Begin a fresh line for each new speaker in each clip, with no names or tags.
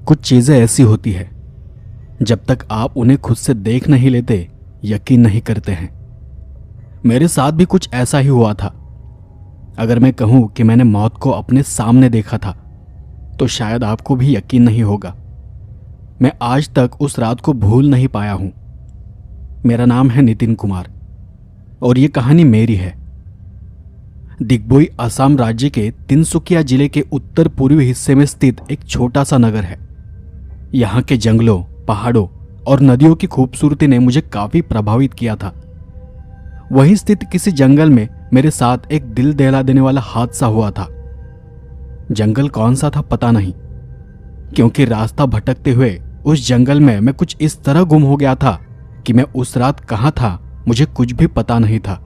कुछ चीज़ें ऐसी होती है जब तक आप उन्हें खुद से देख नहीं लेते यकीन नहीं करते हैं। मेरे साथ भी कुछ ऐसा ही हुआ था। अगर मैं कहूं कि मैंने मौत को अपने सामने देखा था तो शायद आपको भी यकीन नहीं होगा। मैं आज तक उस रात को भूल नहीं पाया हूं। मेरा नाम है नितिन कुमार और ये कहानी मेरी है। दिग्बोई असम राज्य के तिनसुकिया जिले के उत्तर पूर्वी हिस्से में स्थित एक छोटा सा नगर है। यहाँ के जंगलों, पहाड़ों और नदियों की खूबसूरती ने मुझे काफी प्रभावित किया था। वहीं स्थित किसी जंगल में मेरे साथ एक दिल दहला देने वाला हादसा हुआ था। जंगल कौन सा था पता नहीं, क्योंकि रास्ता भटकते हुए उस जंगल में मैं कुछ इस तरह गुम हो गया था कि मैं उस रात कहाँ था मुझे कुछ भी पता नहीं था।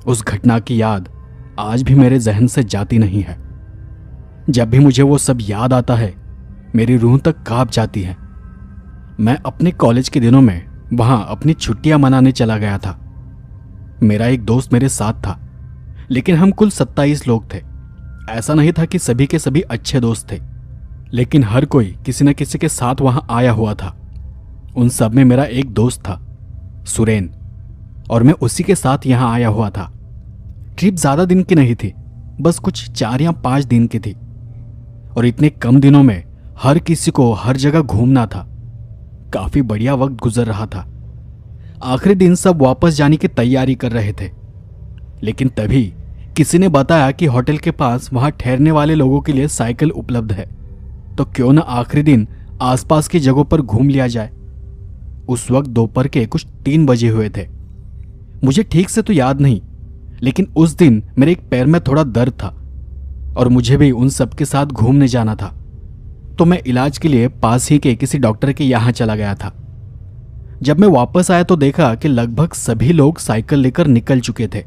उस घटना की याद आज भी मेरे जहन से जाती नहीं है। जब भी मुझे वो सब याद आता है मेरी रूह तक कांप जाती है। मैं अपने कॉलेज के दिनों में वहां अपनी छुट्टियां मनाने चला गया था। मेरा एक दोस्त मेरे साथ था, लेकिन हम कुल 27 लोग थे। ऐसा नहीं था कि सभी के सभी अच्छे दोस्त थे, लेकिन हर कोई किसी न किसी के साथ वहां आया हुआ था। उन सब में मेरा एक दोस्त था, सुरेन, और मैं उसी के साथ यहां आया हुआ था। ट्रिप ज्यादा दिन की नहीं थी, बस कुछ 4 या 5 दिन की थी, और इतने कम दिनों में हर किसी को हर जगह घूमना था। काफी बढ़िया वक्त गुजर रहा था। आखिरी दिन सब वापस जाने की तैयारी कर रहे थे, लेकिन तभी किसी ने बताया कि होटल के पास वहां ठहरने वाले लोगों के लिए साइकिल उपलब्ध है, तो क्यों न आखिरी दिन आसपास की जगहों पर घूम लिया जाए। उस वक्त दोपहर के कुछ 3 बजे हुए थे। मुझे ठीक से तो याद नहीं, लेकिन उस दिन मेरे एक पैर में थोड़ा दर्द था और मुझे भी उन सब के साथ घूमने जाना था, तो मैं इलाज के लिए पास ही के किसी डॉक्टर के यहां चला गया था। जब मैं वापस आया तो देखा कि लगभग सभी लोग साइकिल लेकर निकल चुके थे।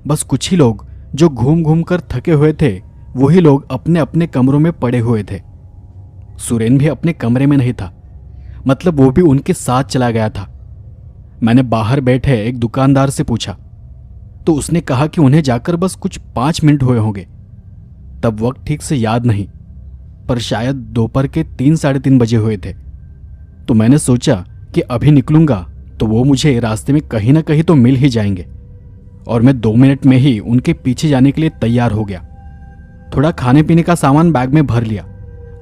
बस कुछ ही लोग जो घूम घूम कर थके हुए थे, वही लोग अपने अपने कमरों में पड़े हुए थे। सुरेन भी अपने कमरे में नहीं था, मतलब वो भी उनके साथ चला गया था। मैंने बाहर बैठे एक दुकानदार से पूछा तो उसने कहा कि उन्हें जाकर बस कुछ 5 मिनट हुए होंगे। तब वक्त ठीक से याद नहीं, पर शायद दोपहर के 3 साढ़े 3 बजे हुए थे। तो मैंने सोचा कि अभी निकलूंगा तो वो मुझे रास्ते में कहीं ना कहीं तो मिल ही जाएंगे, और मैं 2 मिनट में ही उनके पीछे जाने के लिए तैयार हो गया। थोड़ा खाने पीने का सामान बैग में भर लिया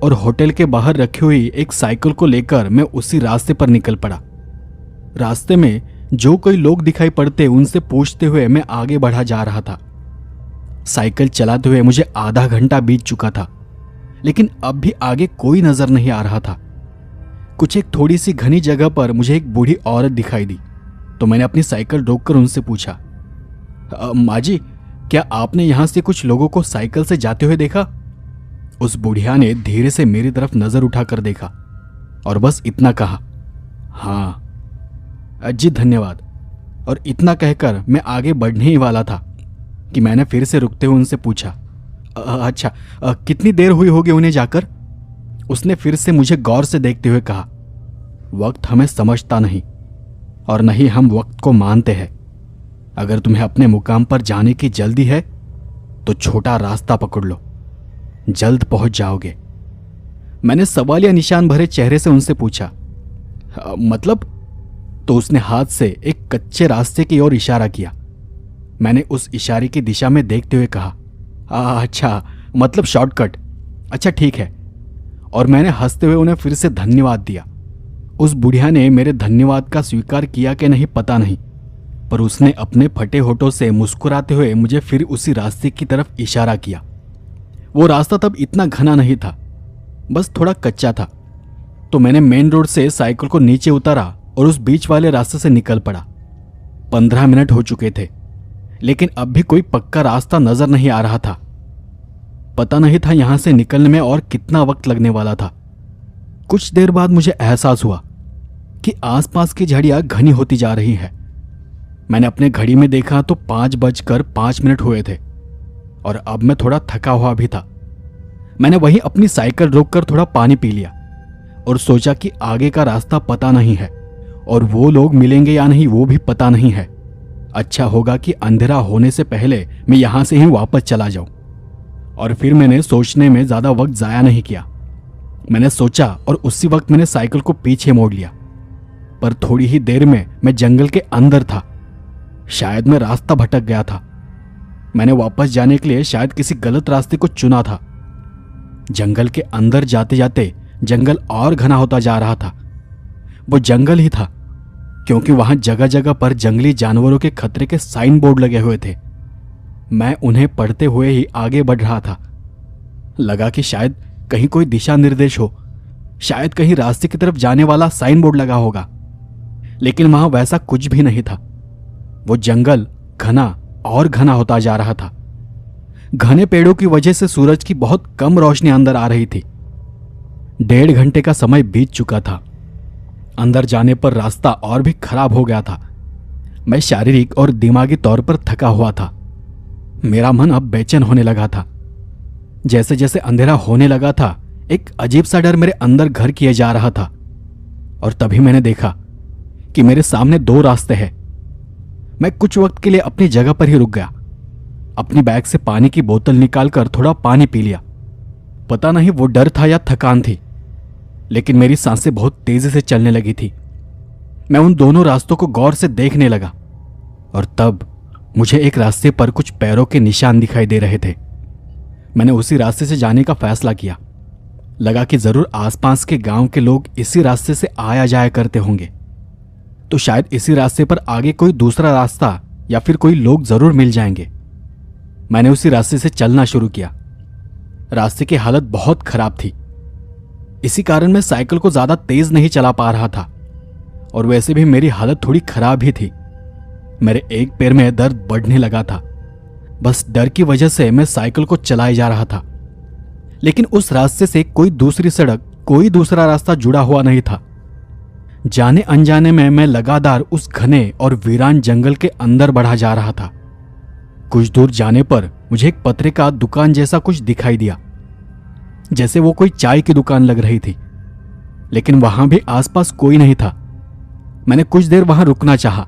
और होटल के बाहर रखी हुई एक साइकिल को लेकर मैं उसी रास्ते पर निकल पड़ा। रास्ते में जो कोई लोग दिखाई पड़ते उनसे पूछते हुए मैं आगे बढ़ा जा रहा था। साइकिल चलाते हुए मुझे आधा घंटा बीत चुका था, लेकिन अब भी आगे कोई नजर नहीं आ रहा था। कुछ एक थोड़ी सी घनी जगह पर मुझे एक बूढ़ी औरत दिखाई दी, तो मैंने अपनी साइकिल रोककर उनसे पूछा, माँ जी, क्या आपने यहां से कुछ लोगों को साइकिल से जाते हुए देखा? उस बुढ़िया ने धीरे से मेरी तरफ नजर उठाकर देखा और बस इतना कहा, हाँ जी धन्यवाद। और इतना कहकर मैं आगे बढ़ने ही वाला था कि मैंने फिर से रुकते हुए उनसे पूछा, अच्छा कितनी देर हुई होगी उन्हें जाकर? उसने फिर से मुझे गौर से देखते हुए कहा, वक्त हमें समझता नहीं और नहीं हम वक्त को मानते हैं। अगर तुम्हें अपने मुकाम पर जाने की जल्दी है तो छोटा रास्ता पकड़ लो, जल्द पहुंच जाओगे। मैंने सवालिया निशान भरे चेहरे से उनसे पूछा, मतलब? तो उसने हाथ से एक कच्चे रास्ते की ओर इशारा किया। मैंने उस इशारे की दिशा में देखते हुए कहा, अच्छा मतलब शॉर्टकट, अच्छा ठीक है। और मैंने हंसते हुए उन्हें फिर से धन्यवाद दिया। उस बुढ़िया ने मेरे धन्यवाद का स्वीकार किया कि नहीं पता नहीं, पर उसने अपने फटे होठों से मुस्कुराते हुए मुझे फिर उसी रास्ते की तरफ इशारा किया। वो रास्ता तब इतना घना नहीं था, बस थोड़ा कच्चा था। तो मैंने मेन रोड से साइकिल को नीचे उतारा और उस बीच वाले रास्ते से निकल पड़ा। 15 मिनट हो चुके थे, लेकिन अब भी कोई पक्का रास्ता नजर नहीं आ रहा था। पता नहीं था यहां से निकलने में और कितना वक्त लगने वाला था। कुछ देर बाद मुझे एहसास हुआ कि आसपास की झाड़ियां घनी होती जा रही है। मैंने अपने घड़ी में देखा तो 5:05 हुए थे और अब मैं थोड़ा थका हुआ भी था। मैंने वहीं अपनी साइकिल रोककर थोड़ा पानी पी लिया और सोचा कि आगे का रास्ता पता नहीं है और वो लोग मिलेंगे या नहीं वो भी पता नहीं है। अच्छा होगा कि अंधेरा होने से पहले मैं यहां से ही वापस चला जाऊं। और फिर मैंने सोचने में ज्यादा वक्त जाया नहीं किया। मैंने सोचा और उसी वक्त मैंने साइकिल को पीछे मोड़ लिया, पर थोड़ी ही देर में मैं जंगल के अंदर था। शायद मैं रास्ता भटक गया था। मैंने वापस जाने के लिए शायद किसी गलत रास्ते को चुना था। जंगल के अंदर जाते जाते जंगल और घना होता जा रहा था। वो जंगल ही था, क्योंकि वहां जगह जगह पर जंगली जानवरों के खतरे के साइन बोर्ड लगे हुए थे। मैं उन्हें पढ़ते हुए ही आगे बढ़ रहा था। लगा कि शायद कहीं कोई दिशा निर्देश हो, शायद कहीं रास्ते की तरफ जाने वाला साइन बोर्ड लगा होगा, लेकिन वहां वैसा कुछ भी नहीं था। वो जंगल घना और घना होता जा रहा था। घने पेड़ों की वजह से सूरज की बहुत कम रोशनी अंदर आ रही थी। 1.5 घंटे का समय बीत चुका था। अंदर जाने पर रास्ता और भी खराब हो गया था। मैं शारीरिक और दिमागी तौर पर थका हुआ था। मेरा मन अब बेचैन होने लगा था। जैसे जैसे अंधेरा होने लगा था, एक अजीब सा डर मेरे अंदर घर किए जा रहा था। और तभी मैंने देखा कि मेरे सामने 2 रास्ते हैं। मैं कुछ वक्त के लिए अपनी जगह पर ही रुक गया। अपनी बैग से पानी की बोतल निकालकर थोड़ा पानी पी लिया। पता नहीं वो डर था या थकान थी, लेकिन मेरी सांसें बहुत तेजी से चलने लगी थी। मैं उन दोनों रास्तों को गौर से देखने लगा, और तब मुझे एक रास्ते पर कुछ पैरों के निशान दिखाई दे रहे थे। मैंने उसी रास्ते से जाने का फैसला किया। लगा कि जरूर आसपास के गांव के लोग इसी रास्ते से आया जाया करते होंगे, तो शायद इसी रास्ते पर आगे कोई दूसरा रास्ता या फिर कोई लोग जरूर मिल जाएंगे। मैंने उसी रास्ते से चलना शुरू किया। रास्ते की हालत बहुत खराब थी। इसी कारण मैं साइकिल को ज्यादा तेज नहीं चला पा रहा था, और वैसे भी मेरी हालत थोड़ी खराब ही थी। मेरे एक पैर में दर्द बढ़ने लगा था। बस डर की वजह से मैं साइकिल को चलाए जा रहा था, लेकिन उस रास्ते से कोई दूसरी सड़क, कोई दूसरा रास्ता जुड़ा हुआ नहीं था। जाने अनजाने में मैं लगातार उस घने और वीरान जंगल के अंदर बढ़ा जा रहा था। कुछ दूर जाने पर मुझे एक पत्रिका दुकान जैसा कुछ दिखाई दिया, जैसे वो कोई चाय की दुकान लग रही थी, लेकिन वहां भी आसपास कोई नहीं था। मैंने कुछ देर वहां रुकना चाहा।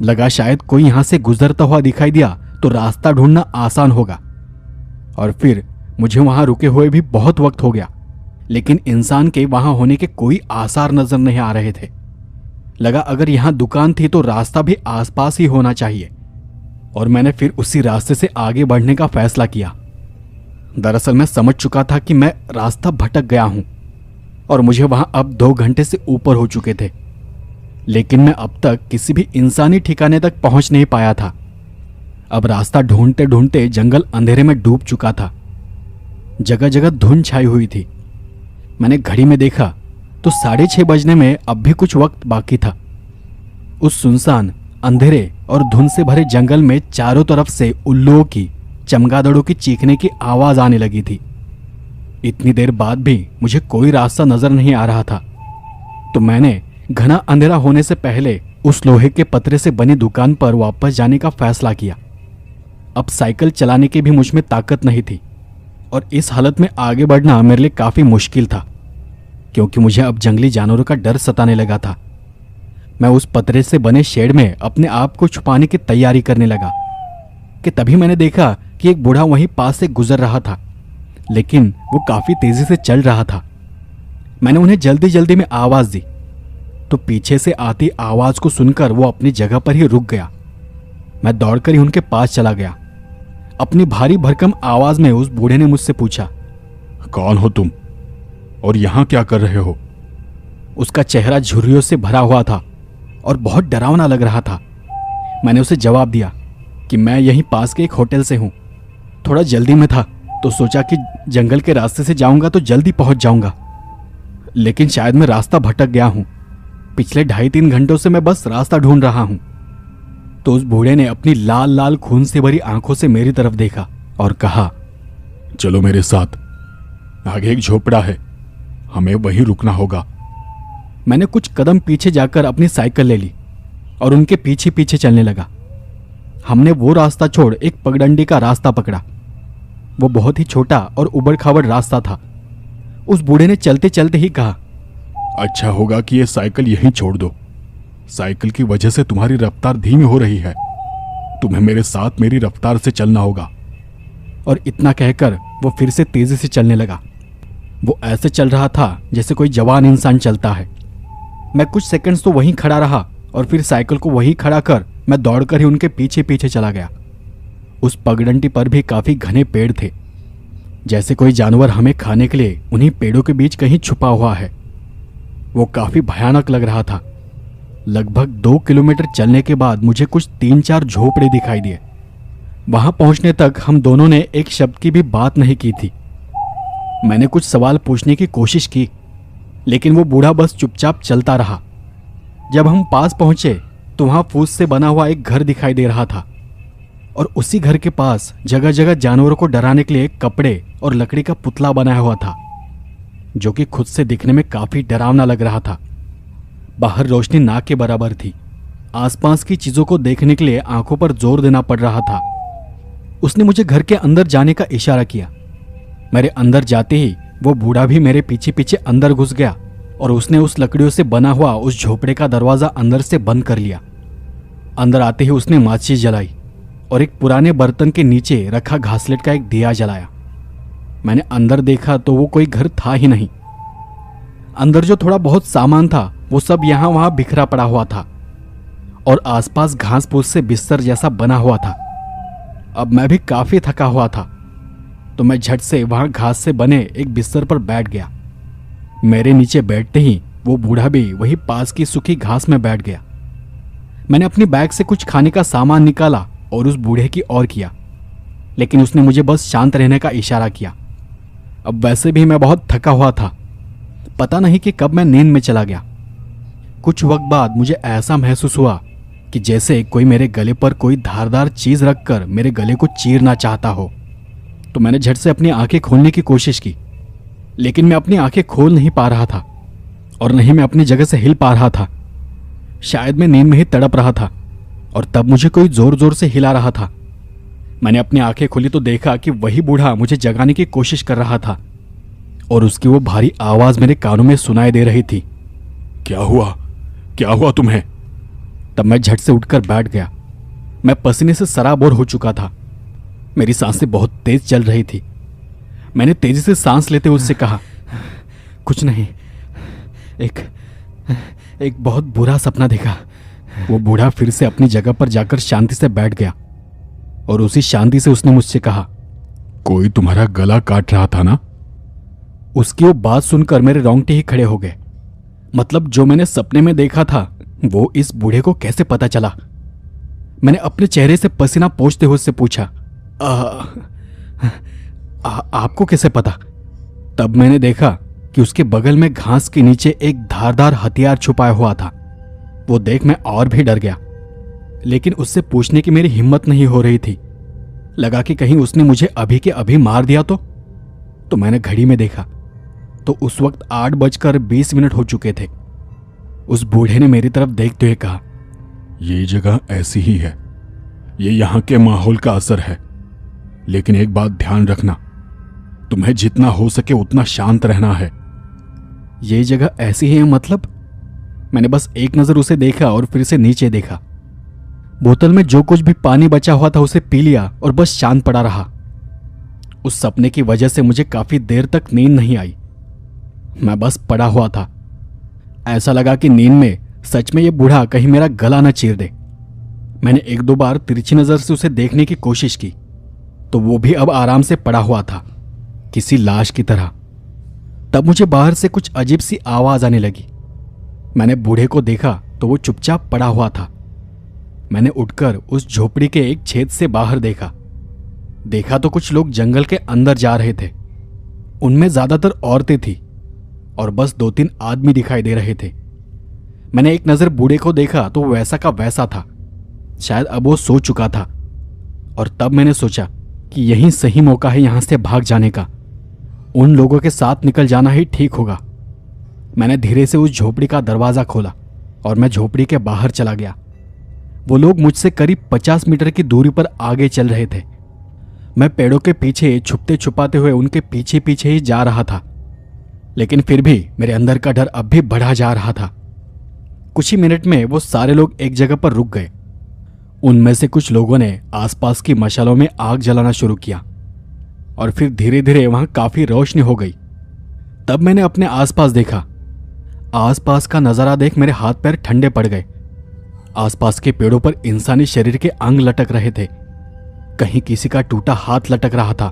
लगा शायद कोई यहां से गुजरता हुआ दिखाई दिया तो रास्ता ढूंढना आसान होगा। और फिर मुझे वहां रुके हुए भी बहुत वक्त हो गया, लेकिन इंसान के वहां होने के कोई आसार नजर नहीं आ रहे थे। लगा अगर यहां दुकान थी तो रास्ता भी आसपास ही होना चाहिए, और मैंने फिर उसी रास्ते से आगे बढ़ने का फैसला किया। दरअसल मैं समझ चुका था कि मैं रास्ता भटक गया हूं, और मुझे वहां अब 2 घंटे से ऊपर हो चुके थे, लेकिन मैं अब तक किसी भी इंसानी ठिकाने तक पहुंच नहीं पाया था। अब रास्ता ढूंढते ढूंढते जंगल अंधेरे में डूब चुका था। जगह जगह धुंध छाई हुई थी। मैंने घड़ी में देखा तो 6:30 बजने में अब भी कुछ वक्त बाकी था। उस सुनसान, अंधेरे और धुंध से भरे जंगल में चारों तरफ से उल्लुओं की, चमगादड़ों की चीखने की आवाज आने लगी थी। इतनी देर बाद भी मुझे कोई रास्ता नजर नहीं आ रहा था, तो मैंने घना अंधेरा होने से पहले उस लोहे के पतरे से बनी दुकान पर वापस जाने का फैसला किया। अब साइकिल चलाने की भी मुझ में ताकत नहीं थी, और इस हालत में आगे बढ़ना मेरे लिए काफी मुश्किल था, क्योंकि मुझे अब जंगली जानवरों का डर सताने लगा था। मैं उस पतरे से बने शेड में अपने आप को छुपाने की तैयारी करने लगा कि तभी मैंने देखा कि एक बूढ़ा वहीं पास से गुजर रहा था, लेकिन वो काफी तेजी से चल रहा था। मैंने उन्हें जल्दी जल्दी में आवाज दी, तो पीछे से आती आवाज को सुनकर वो अपनी जगह पर ही रुक गया। मैं दौड़कर ही उनके पास चला गया। अपनी भारी भरकम आवाज में उस बूढ़े ने मुझसे पूछा,
कौन हो तुम और यहां क्या कर रहे हो?
उसका चेहरा झुर्रियों से भरा हुआ था और बहुत डरावना लग रहा था। मैंने उसे जवाब दिया कि मैं यहीं पास के एक होटल से हूं। थोड़ा जल्दी में था तो सोचा कि जंगल के रास्ते से जाऊंगा तो जल्दी पहुंच जाऊंगा, लेकिन शायद मैं रास्ता भटक गया हूं। पिछले 2.5-3 घंटों से मैं बस रास्ता ढूंढ रहा हूं। तो उस बूढ़े ने अपनी लाल लाल खून से भरी आंखों से मेरी तरफ देखा और कहा,
चलो मेरे साथ, आगे एक झोपड़ा है, हमें वहीं रुकना होगा।
मैंने कुछ कदम पीछे जाकर अपनी साइकिल ले ली और उनके पीछे पीछे चलने लगा। हमने वो रास्ता छोड़ एक पगडंडी का रास्ता पकड़ा। वो बहुत ही छोटा और उबड़ खाबड़ रास्ता था। उस बूढ़े ने चलते चलते ही कहा,
अच्छा होगा कि ये साइकिल यहीं छोड़ दो। साइकिल की वजह से तुम्हारी रफ्तार धीमी हो रही है। तुम्हें मेरे साथ मेरी रफ्तार से चलना होगा।
और इतना कहकर वो फिर से तेजी से चलने लगा। वो ऐसे चल रहा था जैसे कोई जवान इंसान चलता है। मैं कुछ सेकंड्स तो वहीं खड़ा रहा और फिर साइकिल को वहीं खड़ा कर मैं दौड़कर ही उनके पीछे पीछे चला गया। उस पगडंडी पर भी काफी घने पेड़ थे, जैसे कोई जानवर हमें खाने के लिए उन्हीं पेड़ों के बीच कहीं छुपा हुआ है। वो काफी भयानक लग रहा था। लगभग 2 किलोमीटर चलने के बाद मुझे कुछ 3-4 झोपड़े दिखाई दिए। वहां पहुंचने तक हम दोनों ने एक शब्द की भी बात नहीं की थी। मैंने कुछ सवाल पूछने की कोशिश की, लेकिन वो बूढ़ा बस चुपचाप चलता रहा। जब हम पास पहुंचे तो वहां फूस से बना हुआ एक घर दिखाई दे रहा था और उसी घर के पास जगह जगह जानवरों को डराने के लिए कपड़े और लकड़ी का पुतला बनाया हुआ था, जो कि खुद से दिखने में काफी डरावना लग रहा था। बाहर रोशनी नाक के बराबर थी। आसपास की चीजों को देखने के लिए आंखों पर जोर देना पड़ रहा था। उसने मुझे घर के अंदर जाने का इशारा किया। मेरे अंदर जाते ही वो बूढ़ा भी मेरे पीछे पीछे अंदर घुस गया और उसने उस लकड़ियों से बना हुआ उस झोपड़े का दरवाजा अंदर से बंद कर लिया। अंदर आते ही उसने माचिस जलाई और एक पुराने बर्तन के नीचे रखा घासलेट का एक दिया जलाया। मैंने अंदर देखा तो वो कोई घर था ही नहीं। अंदर जो थोड़ा बहुत सामान था वो सब यहां वहां बिखरा पड़ा हुआ था और आसपास घास फूस से बिस्तर जैसा बना हुआ था। अब मैं भी काफी थका हुआ था तो मैं झट से वहां घास से बने एक बिस्तर पर बैठ गया। मेरे नीचे बैठते ही वो बूढ़ा भी वही पास की सूखी घास में बैठ गया। मैंने अपनी बैग से कुछ खाने का सामान निकाला और उस बूढ़े की ओर किया, लेकिन उसने मुझे बस शांत रहने का इशारा किया। अब वैसे भी मैं बहुत थका हुआ था। पता नहीं कि कब मैं नींद में चला गया। कुछ वक्त बाद मुझे ऐसा महसूस हुआ कि जैसे कोई मेरे गले पर कोई धारदार चीज रखकर मेरे गले को चीरना चाहता हो। तो मैंने झट से अपनी आंखें खोलने की कोशिश की, लेकिन मैं अपनी आंखें खोल नहीं पा रहा था और नहीं मैं अपनी जगह से हिल पा रहा था। शायद मैं नींद में ही तड़प रहा था और तब मुझे कोई जोर जोर से हिला रहा था। मैंने अपनी आंखें खोली तो देखा कि वही बूढ़ा मुझे जगाने की कोशिश कर रहा था और उसकी वो भारी आवाज मेरे कानों में सुनाई दे रही थी।
क्या हुआ तुम्हें?
तब मैं झट से उठकर बैठ गया। मैं पसीने से सराबोर हो चुका था। मेरी सांसें बहुत तेज चल रही थी। मैंने तेजी से सांस लेते हुए उससे कहा, कुछ नहीं, एक बहुत बुरा सपना देखा। वो बूढ़ा फिर से अपनी जगह पर जाकर शांति से बैठ गया और उसी शांति से उसने मुझसे कहा,
कोई तुम्हारा गला काट रहा था ना?
उसकी वो बात सुनकर मेरे रोंगटे ही खड़े हो गए। मतलब जो मैंने सपने में देखा था वो इस बूढ़े को कैसे पता चला? मैंने अपने चेहरे से पसीना पोंछते हुए उससे पूछा, आपको कैसे पता? तब मैंने देखा कि उसके बगल में घास के नीचे एक धारदार हथियार छुपाया हुआ था। वो देख मैं और भी डर गया, लेकिन उससे पूछने की मेरी हिम्मत नहीं हो रही थी। लगा कि कहीं उसने मुझे अभी के अभी मार दिया तो मैंने घड़ी में देखा तो उस वक्त 8:20 हो चुके थे। उस बूढ़े ने मेरी तरफ देखते हुए कहा,
ये जगह ऐसी ही है, ये यहाँ के माहौल का असर है, लेकिन एक बात ध्यान रखना, तुम्हें जितना हो सके उतना शांत रहना है।
ये जगह ऐसी ही है मतलब? मैंने बस एक नजर उसे देखा और फिर से नीचे देखा। बोतल में जो कुछ भी पानी बचा हुआ था उसे पी लिया और बस शांत पड़ा रहा। उस सपने की वजह से मुझे काफी देर तक नींद नहीं आई। मैं बस पड़ा हुआ था। ऐसा लगा कि नींद में सच में ये बूढ़ा कहीं मेरा गला न चीर दे। मैंने 1-2 बार तिरछी नजर से उसे देखने की कोशिश की तो वो भी अब आराम से पड़ा हुआ था, किसी लाश की तरह। तब मुझे बाहर से कुछ अजीब सी आवाज आने लगी। मैंने बूढ़े को देखा तो वो चुपचाप पड़ा हुआ था। मैंने उठकर उस झोपड़ी के एक छेद से बाहर देखा तो कुछ लोग जंगल के अंदर जा रहे थे। उनमें ज्यादातर औरतें थी और बस 2-3 आदमी दिखाई दे रहे थे। मैंने एक नजर बूढ़े को देखा तो वैसा का वैसा था। शायद अब वो सो चुका था और तब मैंने सोचा कि यही सही मौका है यहां से भाग जाने का। उन लोगों के साथ निकल जाना ही ठीक होगा। मैंने धीरे से उस झोपड़ी का दरवाजा खोला और मैं झोपड़ी के बाहर चला गया। वो लोग मुझसे करीब 50 मीटर की दूरी पर आगे चल रहे थे। मैं पेड़ों के पीछे छुपते छुपाते हुए उनके पीछे पीछे ही जा रहा था, लेकिन फिर भी मेरे अंदर का डर अब भी बढ़ा जा रहा था। कुछ ही मिनट में वो सारे लोग एक जगह पर रुक गए। उनमें से कुछ लोगों ने आसपास की मशालों में आग जलाना शुरू किया और फिर धीरे धीरे वहां काफी रोशनी हो गई। तब मैंने अपने आसपास देखा। आसपास का नजारा देख मेरे हाथ पैर ठंडे पड़ गए। आसपास के पेड़ों पर इंसानी शरीर के अंग लटक रहे थे। कहीं किसी का टूटा हाथ लटक रहा था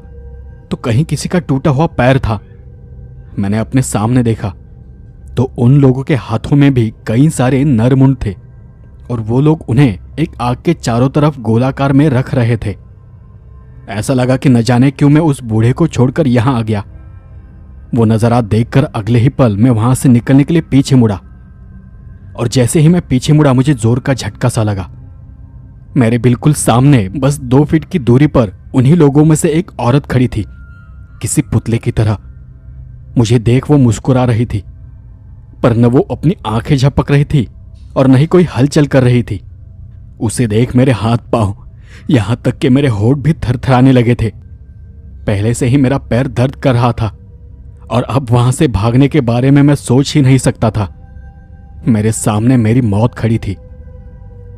तो कहीं किसी का टूटा हुआ पैर था। मैंने अपने सामने देखा तो उन लोगों के हाथों में भी कई सारे नरमुंड थे और वो लोग उन्हें एक आग के चारों तरफ गोलाकार में रख रहे थे। ऐसा लगा कि न जाने क्यों मैं उस बूढ़े को छोड़कर यहां आ गया। वो नजारा देखकर अगले ही पल मैं वहां से निकलने के लिए पीछे मुड़ा और जैसे ही मैं पीछे मुड़ा मुझे जोर का झटका सा लगा। मेरे बिल्कुल सामने बस 2 फीट की दूरी पर उन्हीं लोगों में से एक औरत खड़ी थी, किसी पुतले की तरह। मुझे देख वो मुस्कुरा रही थी, पर न वो अपनी आंखें झपक रही थी और न ही कोई हलचल कर रही थी। उसे देख मेरे हाथ पांव, यहां तक कि मेरे होंठ भी थरथराने लगे थे। पहले से ही मेरा पैर दर्द कर रहा था और अब वहां से भागने के बारे में मैं सोच ही नहीं सकता था। मेरे सामने मेरी मौत खड़ी थी।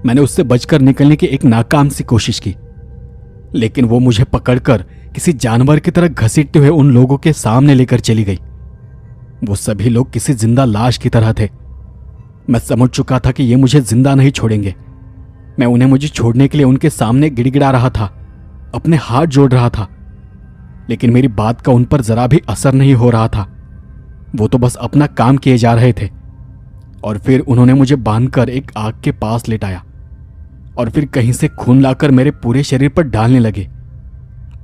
मैंने उससे बचकर निकलने की एक नाकाम सी कोशिश की, लेकिन वो मुझे पकड़कर किसी जानवर की तरह घसीटते हुए उन लोगों के सामने लेकर चली गई। वो सभी लोग किसी जिंदा लाश की तरह थे। मैं समझ चुका था कि ये मुझे जिंदा नहीं छोड़ेंगे। मैं उन्हें मुझे छोड़ने के लिए उनके सामने गिड़गिड़ा रहा था, अपने हाथ जोड़ रहा था, लेकिन मेरी बात का उन पर जरा भी असर नहीं हो रहा था। वो तो बस अपना काम किए जा रहे थे। और फिर उन्होंने मुझे बांधकर एक आग के पास लेटाया और फिर कहीं से खून लाकर मेरे पूरे शरीर पर डालने लगे।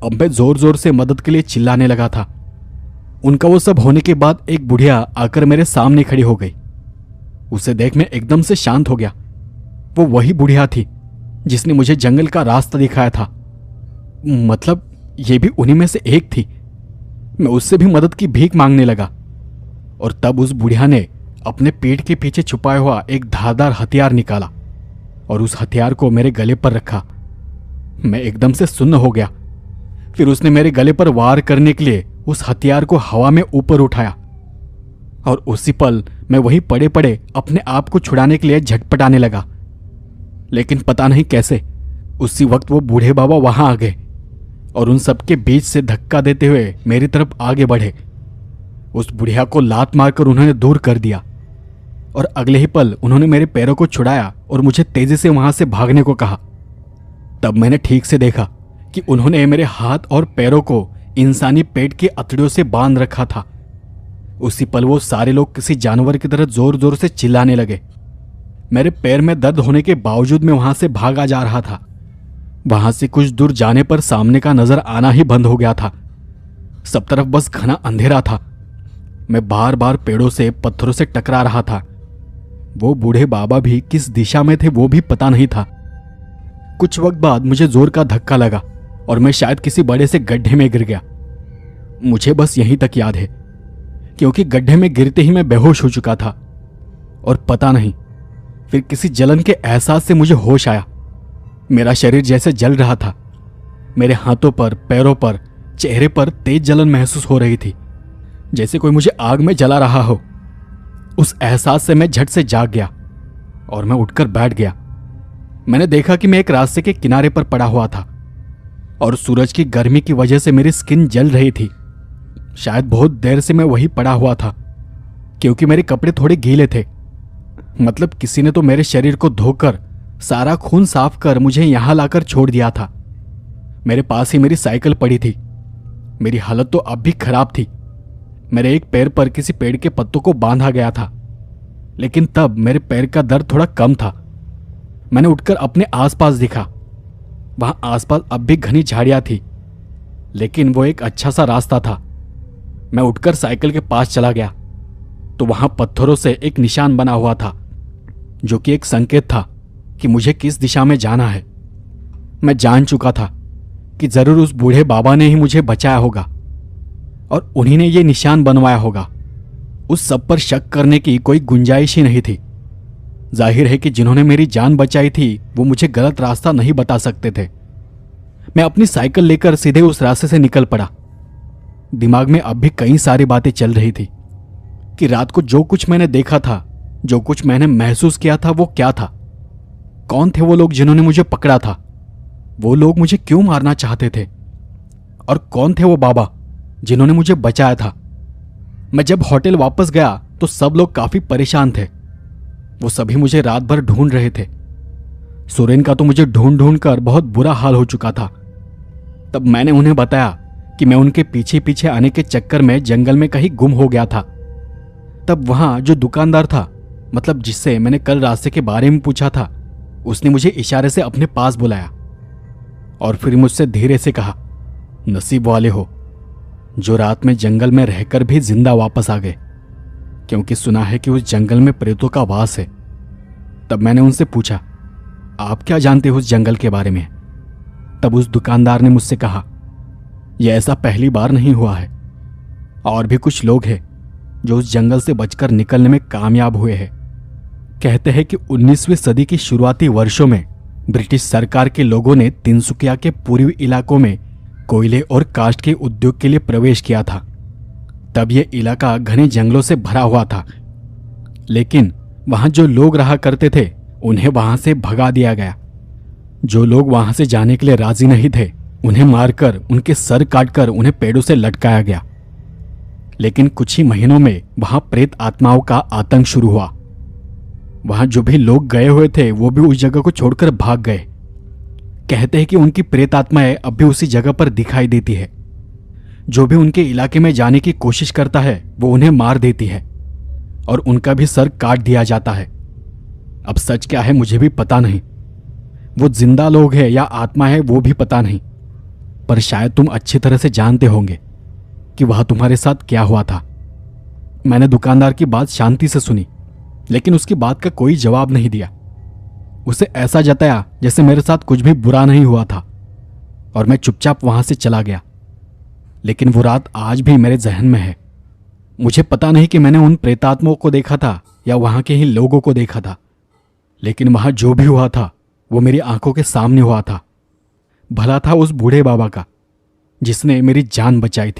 अब मैं जोर जोर से मदद के लिए चिल्लाने लगा था। उनका वो सब होने के बाद एक बुढ़िया आकर मेरे सामने खड़ी हो गई। उसे देख मैं एकदम से शांत हो गया। वो वही बुढ़िया थी जिसने मुझे जंगल का रास्ता दिखाया था। मतलब ये भी उन्हीं में से एक थी। मैं उससे भी मदद की भीख मांगने लगा और तब उस बुढ़िया ने अपने पेट के पीछे छुपाया हुआ एक धारदार हथियार निकाला और उस हथियार को मेरे गले पर रखा। मैं एकदम से सुन्न हो गया। फिर उसने मेरे गले पर वार करने के लिए उस हथियार को हवा में ऊपर उठाया और उसी पल मैं वहीं पड़े पड़े अपने आप को छुड़ाने के लिए झटपटाने लगा। लेकिन पता नहीं कैसे उसी वक्त वो बूढ़े बाबा वहां आ गए और उन सबके बीच से धक्का देते हुए मेरी तरफ आगे बढ़े। उस बुढ़िया को लात मारकर उन्होंने दूर कर दिया और अगले ही पल उन्होंने मेरे पैरों को छुड़ाया और मुझे तेजी से वहां से भागने को कहा। तब मैंने ठीक से देखा कि उन्होंने मेरे हाथ और पैरों को इंसानी पेट की अतड़ियों से बांध रखा था। उसी पल वो सारे लोग किसी जानवर की तरह जोर जोर से चिल्लाने लगे। मेरे पैर में दर्द होने के बावजूद मैं वहां से भागा जा रहा था। वहां से कुछ दूर जाने पर सामने का नजर आना ही बंद हो गया था। सब तरफ बस घना अंधेरा था। मैं बार बार पेड़ों से पत्थरों से टकरा रहा था। वो बूढ़े बाबा भी किस दिशा में थे वो भी पता नहीं था। कुछ वक्त बाद मुझे जोर का धक्का लगा और मैं शायद किसी बड़े से गड्ढे में गिर गया। मुझे बस यहीं तक याद है, क्योंकि गड्ढे में गिरते ही मैं बेहोश हो चुका था और पता नहीं फिर किसी जलन के एहसास से मुझे होश आया। मेरा शरीर जैसे जल रहा था। मेरे हाथों पर, पैरों पर, चेहरे पर तेज जलन महसूस हो रही थी, जैसे कोई मुझे आग में जला रहा हो। उस एहसास से मैं झट से जाग गया और मैं उठकर बैठ गया। मैंने देखा कि मैं एक रास्ते के किनारे पर पड़ा हुआ था और सूरज की गर्मी की वजह से मेरी स्किन जल रही थी। शायद बहुत देर से मैं वहीं पड़ा हुआ था, क्योंकि मेरे कपड़े थोड़े गीले थे। मतलब किसी ने तो मेरे शरीर को धोकर सारा खून साफ कर मुझे यहां लाकर छोड़ दिया था। मेरे पास ही मेरी साइकिल पड़ी थी। मेरी हालत तो अब भी खराब थी। मेरे एक पैर पर किसी पेड़ के पत्तों को बांधा गया था, लेकिन तब मेरे पैर का दर्द थोड़ा कम था। मैंने उठकर अपने आसपास देखा। वहां आसपास अब भी घनी झाड़ियां थी, लेकिन वो एक अच्छा सा रास्ता था। मैं उठकर साइकिल के पास चला गया तो वहां पत्थरों से एक निशान बना हुआ था, जो कि एक संकेत था कि मुझे किस दिशा में जाना है। मैं जान चुका था कि जरूर उस बूढ़े बाबा ने ही मुझे बचाया होगा और उन्हीं ने ये निशान बनवाया होगा। उस सब पर शक करने की कोई गुंजाइश ही नहीं थी। जाहिर है कि जिन्होंने मेरी जान बचाई थी वो मुझे गलत रास्ता नहीं बता सकते थे। मैं अपनी साइकिल लेकर सीधे उस रास्ते से निकल पड़ा। दिमाग में अब भी कई सारी बातें चल रही थी कि रात को जो कुछ मैंने देखा था, जो कुछ मैंने महसूस किया था, वो क्या था। कौन थे वो लोग जिन्होंने मुझे पकड़ा था? वो लोग मुझे क्यों मारना चाहते थे? और कौन थे वो बाबा जिन्होंने मुझे बचाया था? मैं जब होटल वापस गया तो सब लोग काफी परेशान थे। वो सभी मुझे रात भर ढूंढ रहे थे। सुरेन का तो मुझे ढूंढ ढूंढ कर बहुत बुरा हाल हो चुका था। तब मैंने उन्हें बताया कि मैं उनके पीछे पीछे आने के चक्कर में जंगल में कहीं गुम हो गया था। तब वहां जो दुकानदार था, मतलब जिससे मैंने कल रास्ते के बारे में पूछा था, उसने मुझे इशारे से अपने पास बुलाया और फिर मुझसे धीरे से कहा, नसीब वाले हो जो रात में जंगल में रहकर भी जिंदा वापस आ गए, क्योंकि सुना है कि उस जंगल में प्रेतों का वास है। तब मैंने उनसे पूछा, आप क्या जानते हो उस जंगल के बारे में? तब उस दुकानदार ने मुझसे कहा, यह ऐसा पहली बार नहीं हुआ है, और भी कुछ लोग हैं जो उस जंगल से बचकर निकलने में कामयाब हुए हैं। कहते हैं कि 19वीं सदी की शुरुआती वर्षों में ब्रिटिश सरकार के लोगों ने तिनसुकिया के पूर्वी इलाकों में कोयले और काष्ठ के उद्योग के लिए प्रवेश किया था। तब यह इलाका घने जंगलों से भरा हुआ था, लेकिन वहां जो लोग रहा करते थे उन्हें वहां से भगा दिया गया। जो लोग वहां से जाने के लिए राजी नहीं थे उन्हें मारकर, उनके सर काटकर उन्हें पेड़ों से लटकाया गया। लेकिन कुछ ही महीनों में वहां प्रेत आत्माओं का आतंक शुरू हुआ। वहां जो भी लोग गए हुए थे वो भी उस जगह को छोड़कर भाग गए। कहते हैं कि उनकी प्रेत आत्माएं अब भी उसी जगह पर दिखाई देती है। जो भी उनके इलाके में जाने की कोशिश करता है वो उन्हें मार देती है और उनका भी सर काट दिया जाता है। अब सच क्या है मुझे भी पता नहीं। वो जिंदा लोग हैं या आत्मा है वो भी पता नहीं, पर शायद तुम अच्छी तरह से जानते होंगे कि वह तुम्हारे साथ क्या हुआ था। मैंने दुकानदार की बात शांति से सुनी, लेकिन उसकी बात का कोई जवाब नहीं दिया। उसे ऐसा जताया जैसे मेरे साथ कुछ भी बुरा नहीं हुआ था, और मैं चुपचाप वहां से चला गया। लेकिन वो रात आज भी मेरे जहन में है। मुझे पता नहीं कि मैंने उन प्रेतात्माओं को देखा था या वहां के ही लोगों को देखा था, लेकिन वहां जो भी हुआ था वो मेरी आंखों के सामने हुआ था। भला था उस बूढ़े बाबा का जिसने मेरी जान बचाई थी।